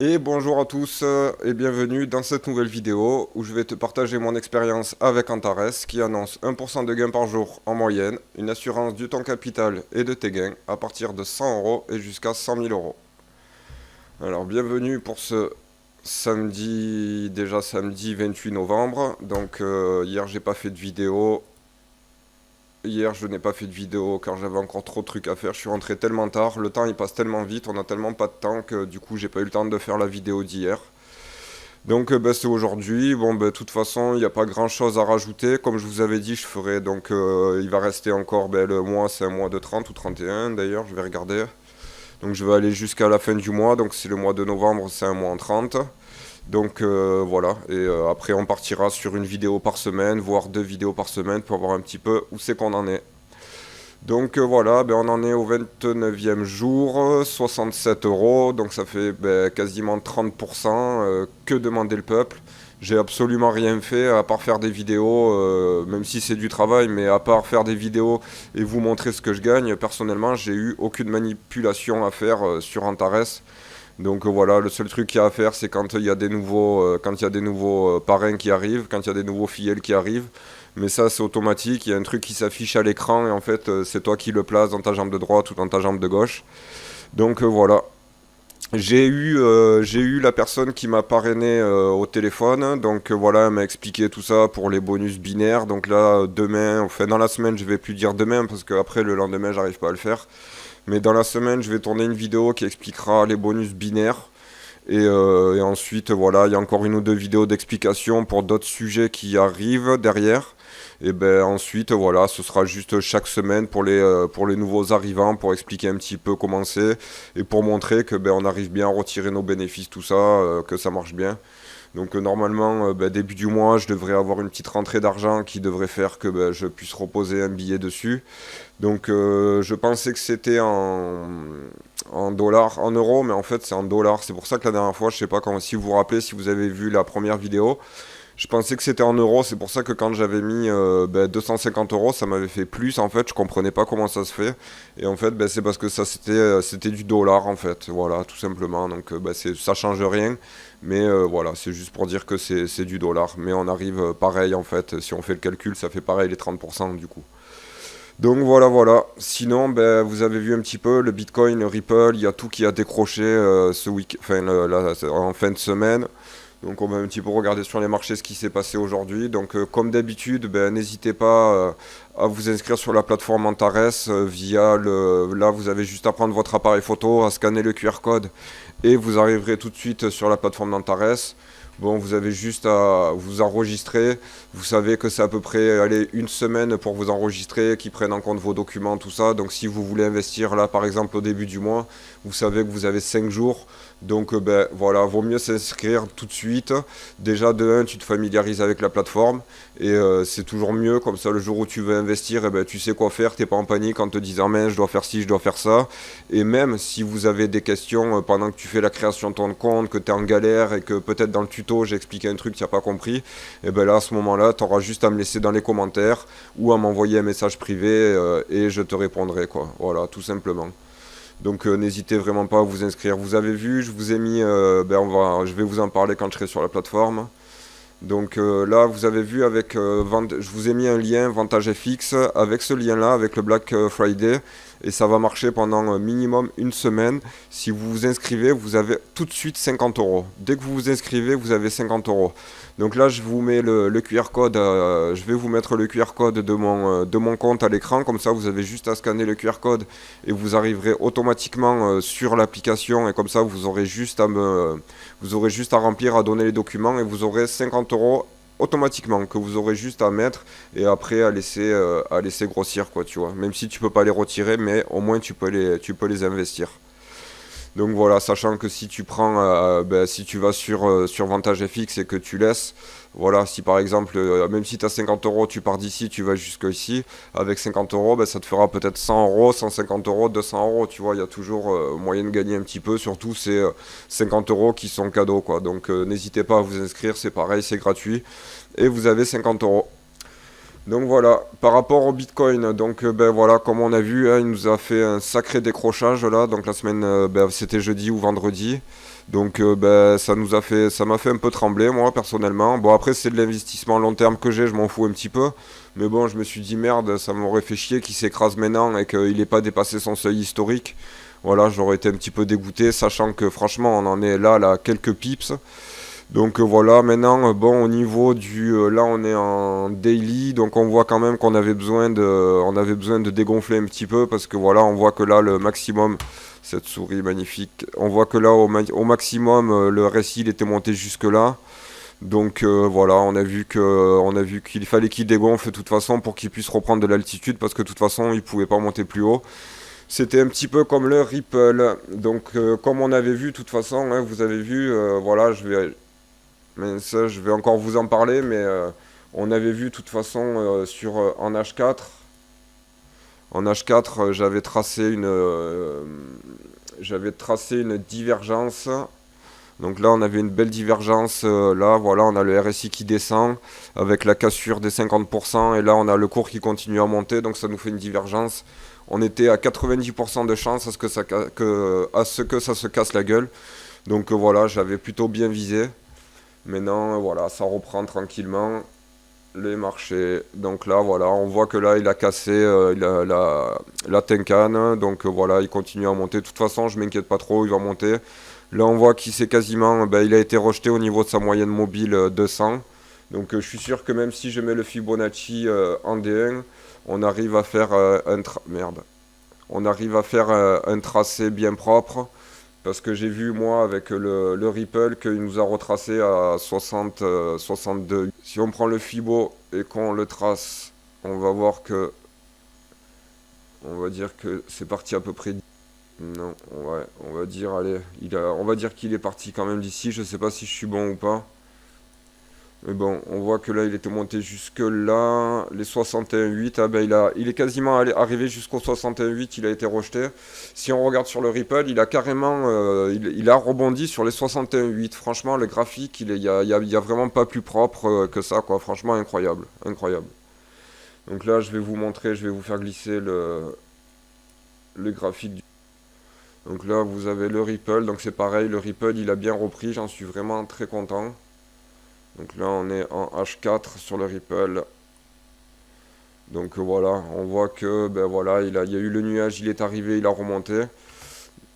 Et bonjour à tous et bienvenue dans cette nouvelle vidéo où je vais te partager mon expérience avec Antares qui annonce 1% de gain par jour en moyenne, une assurance de ton capital et de tes gains à partir de 100 euros et jusqu'à 100 000 euros. Alors bienvenue pour ce samedi 28 novembre. Donc hier j'ai pas fait de vidéo. Hier je n'ai pas fait de vidéo car j'avais encore trop de trucs à faire. Je suis rentré tellement tard, le temps il passe tellement vite, on a tellement pas de temps que du coup j'ai pas eu le temps de faire la vidéo d'hier. Donc bah, c'est aujourd'hui. Bon, bah, de toute façon, il n'y a pas grand chose à rajouter. Comme je vous avais dit, je ferai. Donc il va rester encore bah, le mois, c'est un mois de 30 ou 31 d'ailleurs, je vais regarder. Donc je vais aller jusqu'à la fin du mois. Donc c'est le mois de novembre, c'est un mois en 30. Donc voilà. Et après, on partira sur une vidéo par semaine, voire deux vidéos par semaine pour voir un petit peu où c'est qu'on en est. Donc voilà, ben, on en est au 29e jour, 67 euros, donc ça fait ben, quasiment 30%. Que demander le peuple? J'ai absolument rien fait à part faire des vidéos, même si c'est du travail, mais à part faire des vidéos et vous montrer ce que je gagne, personnellement, j'ai eu aucune manipulation à faire sur Antares. Donc voilà, le seul truc qu'il y a à faire, c'est quand il y a des nouveaux parrains qui arrivent, quand il y a des nouveaux fillets qui arrivent. Mais ça, c'est automatique. Il y a un truc qui s'affiche à l'écran et en fait, c'est toi qui le places dans ta jambe de droite ou dans ta jambe de gauche. Donc voilà. J'ai eu la personne qui m'a parrainé au téléphone. Donc voilà, elle m'a expliqué tout ça pour les bonus binaires. Donc là, demain, enfin dans la semaine, je vais plus dire demain parce qu'après le lendemain, j'arrive pas à le faire. Mais dans la semaine, je vais tourner une vidéo qui expliquera les bonus binaires. Et ensuite, voilà, il y a encore une ou deux vidéos d'explication pour d'autres sujets qui arrivent derrière. Et ben ensuite, voilà, ce sera juste chaque semaine pour les nouveaux arrivants, pour expliquer un petit peu comment c'est et pour montrer que ben on arrive bien à retirer nos bénéfices, tout ça, que ça marche bien. Donc normalement, ben, début du mois, je devrais avoir une petite rentrée d'argent qui devrait faire que ben, je puisse reposer un billet dessus. Donc je pensais que c'était en dollars, en euros, mais en fait c'est en dollars. C'est pour ça que la dernière fois, je sais pas quand, si vous vous rappelez, si vous avez vu la première vidéo, je pensais que c'était en euros. C'est pour ça que quand j'avais mis 250 euros, ça m'avait fait plus. En fait, je comprenais pas comment ça se fait. Et en fait, ben, c'est parce que ça c'était du dollar en fait. Voilà, tout simplement. Donc ben, ça change rien. Mais voilà, c'est juste pour dire que c'est du dollar. Mais on arrive pareil en fait. Si on fait le calcul, ça fait pareil les 30% du coup. Donc voilà, voilà. Sinon, ben, vous avez vu un petit peu le Bitcoin, le Ripple, il y a tout qui a décroché en fin de semaine. Donc on va un petit peu regarder sur les marchés ce qui s'est passé aujourd'hui. Donc comme d'habitude, ben, n'hésitez pas à vous inscrire sur la plateforme Antares via le... Là, vous avez juste à prendre votre appareil photo, à scanner le QR code et vous arriverez tout de suite sur la plateforme d'Antares. Bon, vous avez juste à vous enregistrer. Vous savez que c'est à peu près allez, une semaine pour vous enregistrer, qui prennent en compte vos documents, tout ça. Donc si vous voulez investir là, par exemple, au début du mois, vous savez que vous avez 5 jours. Donc ben, voilà, vaut mieux s'inscrire tout de suite. Déjà, de un, tu te familiarises avec la plateforme. Et c'est toujours mieux, comme ça, le jour où tu veux investir, eh ben, tu sais quoi faire. Tu n'es pas en panique en te disant, mais je dois faire ci, je dois faire ça. Et même si vous avez des questions pendant que tu fais la création de ton compte, que tu es en galère et que peut-être dans le tuto j'ai expliqué un truc que tu n'as pas compris, et bien là à ce moment-là, tu auras juste à me laisser dans les commentaires ou à m'envoyer un message privé et je te répondrai quoi. Voilà, tout simplement. Donc n'hésitez vraiment pas à vous inscrire. Vous avez vu, je vous ai mis, je vais vous en parler quand je serai sur la plateforme. Donc là, vous avez vu je vous ai mis un lien Vantage FX avec ce lien-là, avec le Black Friday, et ça va marcher pendant minimum une semaine. Si vous vous inscrivez, vous avez tout de suite 50 euros. Dès que vous vous inscrivez, vous avez 50 euros. Donc là, je vous mets le QR code, je vais vous mettre le QR code de mon compte à l'écran, comme ça vous avez juste à scanner le QR code et vous arriverez automatiquement sur l'application et comme ça vous aurez juste à remplir, à donner les documents et vous aurez 50 euros automatiquement que vous aurez juste à mettre et après à laisser grossir quoi, tu vois. Même si tu peux pas les retirer, mais au moins tu peux les investir. Donc voilà, sachant que si tu prends, si tu vas sur Vantage FX et que tu laisses, voilà, si par exemple, même si tu as 50 euros, tu pars d'ici, tu vas jusqu'ici, avec 50 euros, ben, ça te fera peut-être 100 euros, 150 euros, 200 euros, tu vois, il y a toujours moyen de gagner un petit peu, surtout c'est 50 euros qui sont cadeaux, quoi. Donc n'hésitez pas à vous inscrire, c'est pareil, c'est gratuit, et vous avez 50 euros. Donc voilà, par rapport au Bitcoin, donc ben voilà, comme on a vu, hein, il nous a fait un sacré décrochage là, donc la semaine, ben, c'était jeudi ou vendredi. Donc ben, ça m'a fait un peu trembler moi personnellement. Bon après c'est de l'investissement long terme que j'ai, je m'en fous un petit peu. Mais bon, je me suis dit merde, ça m'aurait fait chier qu'il s'écrase maintenant et qu'il n'ait pas dépassé son seuil historique. Voilà, j'aurais été un petit peu dégoûté, sachant que franchement on en est là, quelques pips. Donc voilà, maintenant, bon, au niveau du... là, on est en daily, donc on voit quand même on avait besoin de dégonfler un petit peu, parce que voilà, on voit que là, le maximum, cette souris magnifique, on voit que là, au maximum, le RSI, il était monté jusque là. Donc voilà, on a vu qu'il fallait qu'il dégonfle de toute façon pour qu'il puisse reprendre de l'altitude, parce que de toute façon, il pouvait pas monter plus haut. C'était un petit peu comme le Ripple. Donc comme on avait vu, de toute façon, hein, vous avez vu, voilà, mais ça, je vais encore vous en parler, mais on avait vu de toute façon en H4. En H4, j'avais tracé une divergence. Donc là, on avait une belle divergence. Là, voilà, on a le RSI qui descend avec la cassure des 50%. Et là, on a le cours qui continue à monter. Donc ça nous fait une divergence. On était à 90% de chance à ce que ça se casse la gueule. Donc voilà, j'avais plutôt bien visé. Maintenant, voilà, ça reprend tranquillement les marchés. Donc là, voilà, on voit que là, il a cassé la Tenkan. Donc voilà, il continue à monter. De toute façon, je m'inquiète pas trop, il va monter. Là, on voit qu'il s'est quasiment, ben, il a été rejeté au niveau de sa moyenne mobile 200. Donc je suis sûr que même si je mets le Fibonacci en D1, on arrive à faire on arrive à faire un tracé bien propre. Parce que j'ai vu, moi, avec le Ripple, qu'il nous a retracé à 60, 62. Si on prend le Fibo et qu'on le trace, on va voir que... On va dire que c'est parti à peu près... Non, ouais, on va dire, allez, on va dire qu'il est parti quand même d'ici. Je sais pas si je suis bon ou pas. Mais bon, on voit que là, il était monté jusque là, les 61,8. Ah ben, il est quasiment arrivé jusqu'au 61,8, il a été rejeté. Si on regarde sur le Ripple, il a carrément, il a rebondi sur les 61,8. Franchement, le graphique, il y a vraiment pas plus propre que ça, quoi. Franchement, incroyable, incroyable. Donc là, je vais vous montrer, je vais vous faire glisser le graphique. Donc là, vous avez le Ripple. Donc c'est pareil, le Ripple, il a bien repris. J'en suis vraiment très content. Donc là, on est en H4 sur le Ripple. Donc voilà, on voit que ben voilà, il y a eu le nuage, il est arrivé, il a remonté.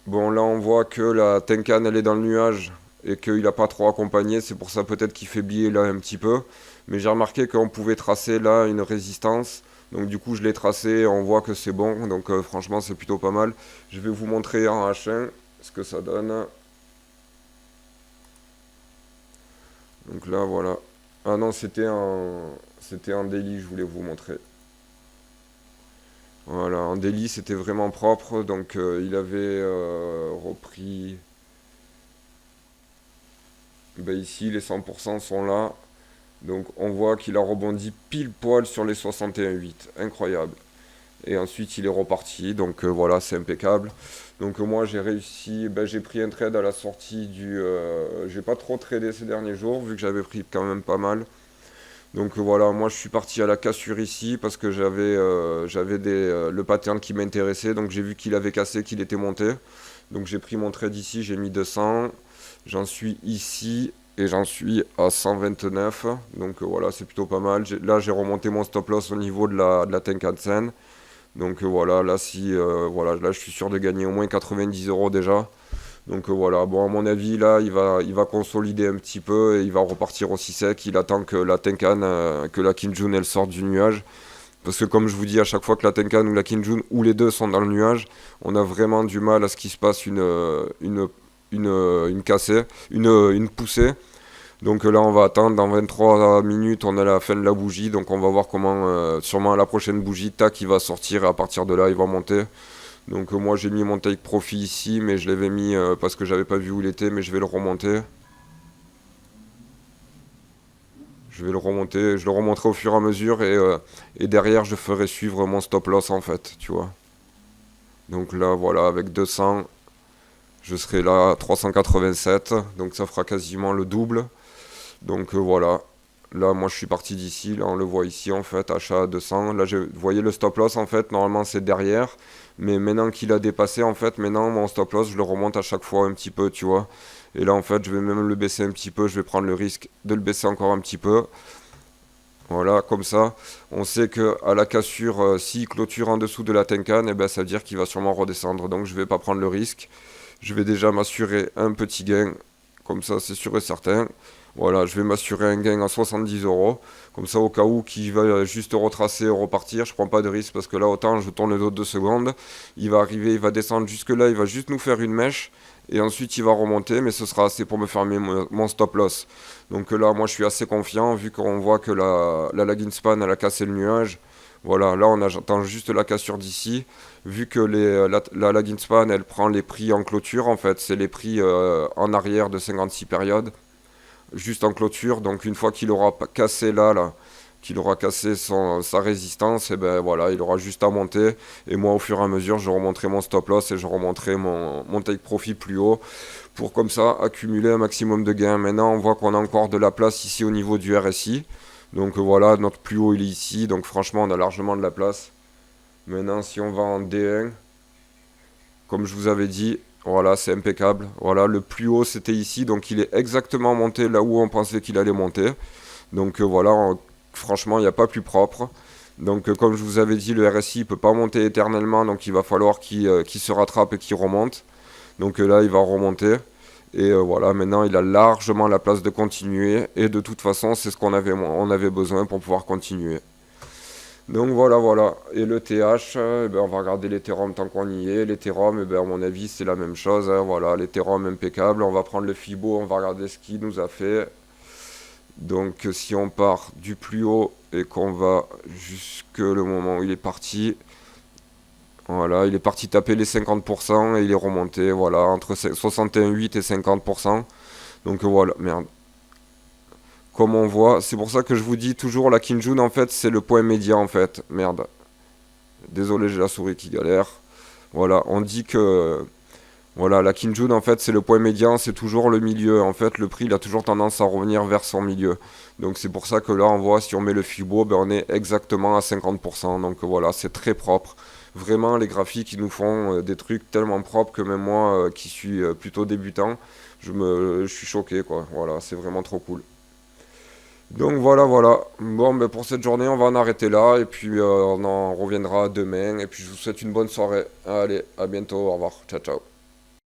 Bon, là, on voit que la Tenkan, elle est dans le nuage et qu'il n'a pas trop accompagné. C'est pour ça peut-être qu'il faiblit là un petit peu. Mais j'ai remarqué qu'on pouvait tracer là une résistance. Donc du coup, je l'ai tracé, on voit que c'est bon. Donc franchement, c'est plutôt pas mal. Je vais vous montrer en H1 ce que ça donne. Donc là, voilà. Ah non, c'était en daily, je voulais vous montrer. Voilà, en daily, c'était vraiment propre. Donc il avait repris. Ben, ici, les 100% sont là. Donc on voit qu'il a rebondi pile poil sur les 61,8. Incroyable. Et ensuite, il est reparti. Donc voilà, c'est impeccable. Donc moi, j'ai réussi. Ben, j'ai pris un trade à la sortie du. J'ai pas trop tradé ces derniers jours, vu que j'avais pris quand même pas mal. Donc voilà, moi je suis parti à la cassure ici parce que j'avais le pattern qui m'intéressait. Donc j'ai vu qu'il avait cassé, qu'il était monté. Donc j'ai pris mon trade ici, j'ai mis 200. J'en suis ici et j'en suis à 129. Donc voilà, c'est plutôt pas mal. Là j'ai remonté mon stop loss au niveau de la Tenkan-sen. Donc voilà, là voilà, là je suis sûr de gagner au moins 90 euros déjà. Donc voilà, bon à mon avis là il va consolider un petit peu et il va repartir aussi sec. Il attend que la Tenkan, que la Kinjun elle sorte du nuage. Parce que comme je vous dis à chaque fois que la Tenkan ou la Kinjun ou les deux sont dans le nuage, on a vraiment du mal à ce qu'il se passe une cassée, une poussée. Donc là on va attendre, dans 23 minutes on a la fin de la bougie, donc on va voir comment, sûrement la prochaine bougie, tac il va sortir et à partir de là il va monter. Donc moi j'ai mis mon take profit ici, mais je l'avais mis parce que j'avais pas vu où il était, mais je vais le remonter. Je le remonterai au fur et à mesure et derrière je ferai suivre mon stop loss en fait, tu vois. Donc là voilà, avec 200, je serai là à 387, donc ça fera quasiment le double. Donc voilà, Là, moi, je suis parti d'ici. Là, on le voit ici, en fait, achat à 200. Là, vous voyez le stop loss, en fait, normalement, c'est derrière. Mais maintenant qu'il a dépassé, en fait, maintenant, mon stop loss, je le remonte à chaque fois un petit peu, tu vois. Et là, en fait, je vais même le baisser un petit peu. Je vais prendre le risque de le baisser encore un petit peu. Voilà, comme ça, on sait que à la cassure, s'il clôture en dessous de la Tenkan, eh ben, ça veut dire qu'il va sûrement redescendre. Donc, je vais pas prendre le risque. Je vais déjà m'assurer un petit gain. Comme ça, c'est sûr et certain. Voilà, je vais m'assurer un gain à 70 euros. Comme ça, au cas où qu'il va juste retracer et repartir, je prends pas de risque parce que là, autant je tourne le dos 2 secondes. Il va arriver, il va descendre jusque là, il va juste nous faire une mèche. Et ensuite, il va remonter, mais ce sera assez pour me fermer mon stop loss. Donc là, moi, je suis assez confiant vu qu'on voit que la lagging span, elle a cassé le nuage. Voilà, là, j'attends juste la cassure d'ici. Vu que la lagging span, elle prend les prix en clôture, en fait, c'est les prix en arrière de 56 périodes juste en clôture. Donc une fois qu'il aura cassé là, qu'il aura cassé sa résistance, et ben voilà, il aura juste à monter. Et moi, au fur et à mesure, je remonterai mon stop loss et je remonterai mon take profit plus haut pour comme ça accumuler un maximum de gains. Maintenant, on voit qu'on a encore de la place ici au niveau du RSI. Donc voilà, notre plus haut il est ici. Donc franchement, on a largement de la place. Maintenant, si on va en D1, comme je vous avais dit, voilà, c'est impeccable. Voilà, le plus haut c'était ici, donc il est exactement monté là où on pensait qu'il allait monter. Donc voilà, franchement, il n'y a pas plus propre. Donc comme je vous avais dit, le RSI ne peut pas monter éternellement, donc il va falloir qu'il se rattrape et qu'il remonte. Donc là, il va remonter. Et voilà, maintenant il a largement la place de continuer. Et de toute façon, c'est ce on avait besoin pour pouvoir continuer. Donc voilà, voilà. Et le TH, ben, on va regarder l'Ethereum tant qu'on y est. L'Ethereum, ben, à mon avis, c'est la même chose. Hein. Voilà, l'Ethereum impeccable. On va prendre le Fibo, on va regarder ce qu'il nous a fait. Donc si on part du plus haut et qu'on va jusque le moment où il est parti, voilà, il est parti taper les 50% et il est remonté, voilà, entre 61,8 et 50%. Donc voilà, merde. Comme on voit, c'est pour ça que je vous dis toujours la Kinjun en fait c'est le point médian en fait. Merde. Désolé, j'ai la souris qui galère. Voilà, on dit que voilà, la Kinjun en fait c'est le point médian, c'est toujours le milieu. En fait, le prix il a toujours tendance à revenir vers son milieu. Donc c'est pour ça que là on voit si on met le Fibo, ben, on est exactement à 50%. Donc voilà, c'est très propre. Vraiment les graphiques ils nous font des trucs tellement propres que même moi qui suis plutôt débutant, je suis choqué quoi. Voilà, c'est vraiment trop cool. Donc voilà, voilà. Bon, ben pour cette journée, on va en arrêter là. Et puis, on en reviendra demain. Et puis, je vous souhaite une bonne soirée. Allez, à bientôt. Au revoir. Ciao, ciao.